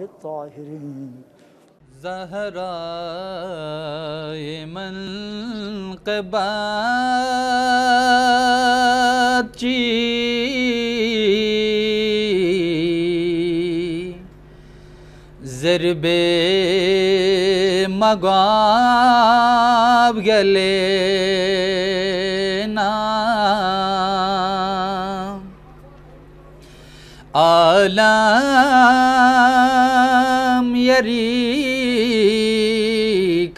الطاهرين ज़हराए मनक़िबात ची ज़रबे मग़ाब गले ना आलम यरी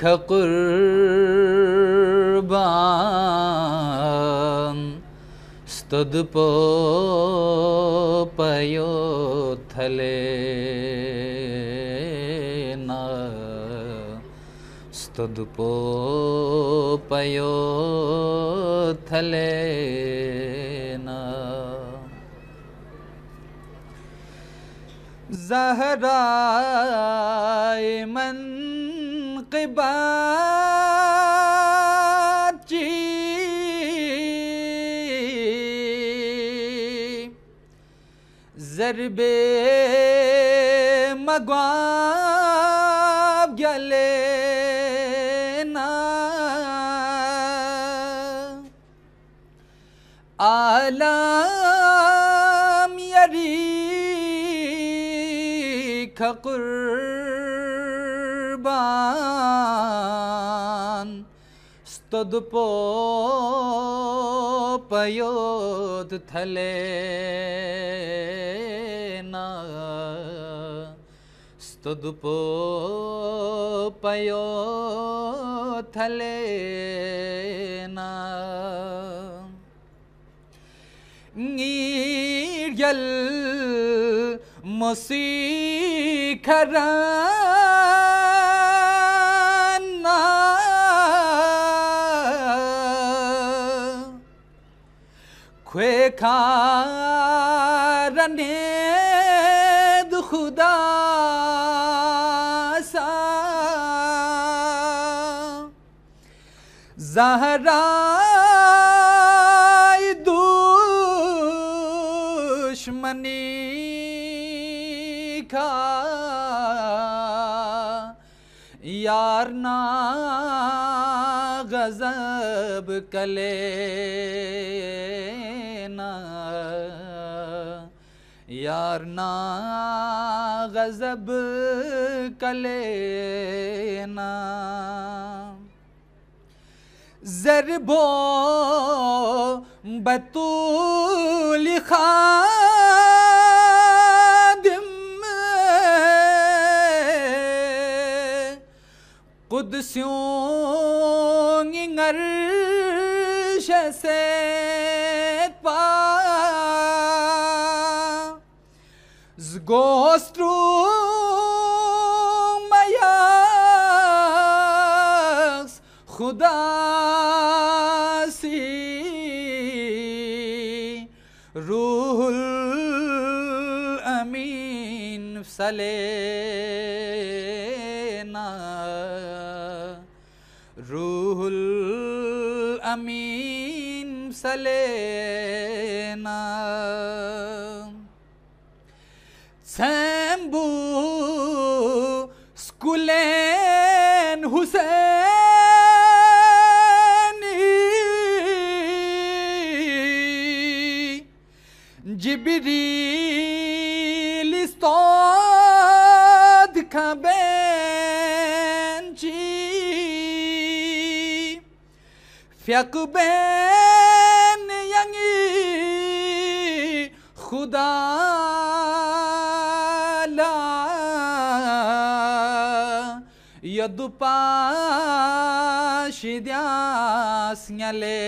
क़ुर्बान स्तुदपो पयो थले ना स्तुदपो पयो थले ना ज़हराए मनक़िबात ची ज़रबे मग़ाब गले ना आलम यरी क़ुर्बान स्तुदपो पयोद थले ना स्तुदपो पयो थले ना ङीर्यल मुसीखराना ख्वे खारने खुदा सा ज़हरा दुश्मनी का यार ना गज़ब कले ना यार ना गज़ब कले ना ज़रबो बतूल खादिम कुदस्यों अर्श से पा ज़गोस्ट्रू मयास खुदा सी रूहुल अमीन सलेना रूहुल अमीन सलेना सैम्बू स्कुलेन हुसैनी जिब्रील इस्तोद खबेंची फ़यक़बेन यंगी खुदा ला यदुपाशिद्यास न्यलेना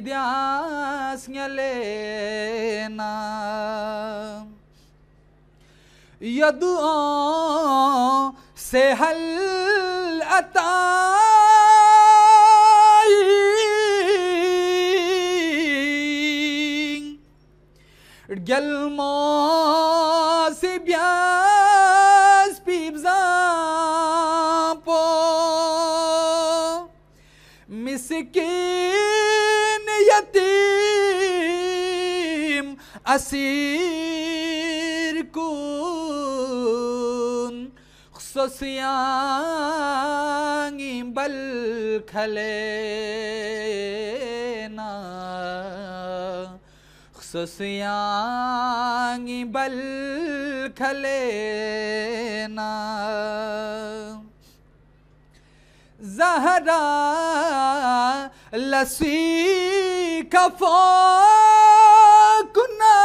यदुपाशिद्यास न्यलेना यदुओ से हल अताई gelmo si bias pibzampo miskin yatim اسیر کن خصوصیانی بل خلینا خصوصیانی بل خلینا زهرا لسی کفا کنا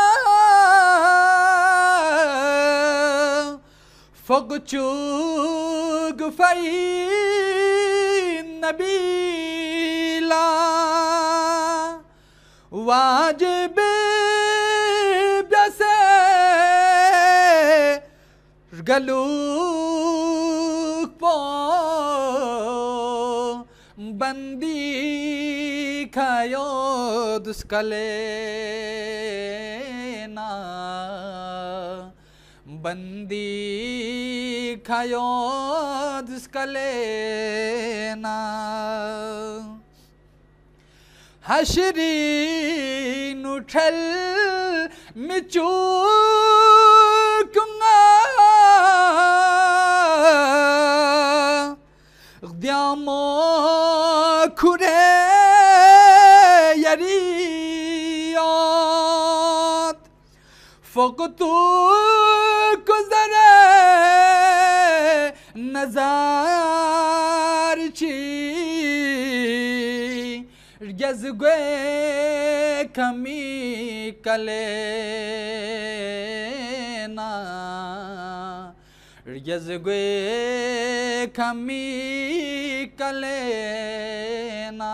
فقچوگ فی نبیلا واجب بسه گلوک پا بندی کھایو دسکلینا بندی کھایو دسکلینا حشرین اٹھل مچوکنگا دیامو کھرے یریات فقطو کزرے نظار چی گزگوے کمی کلینا گزگوے کمی کلینا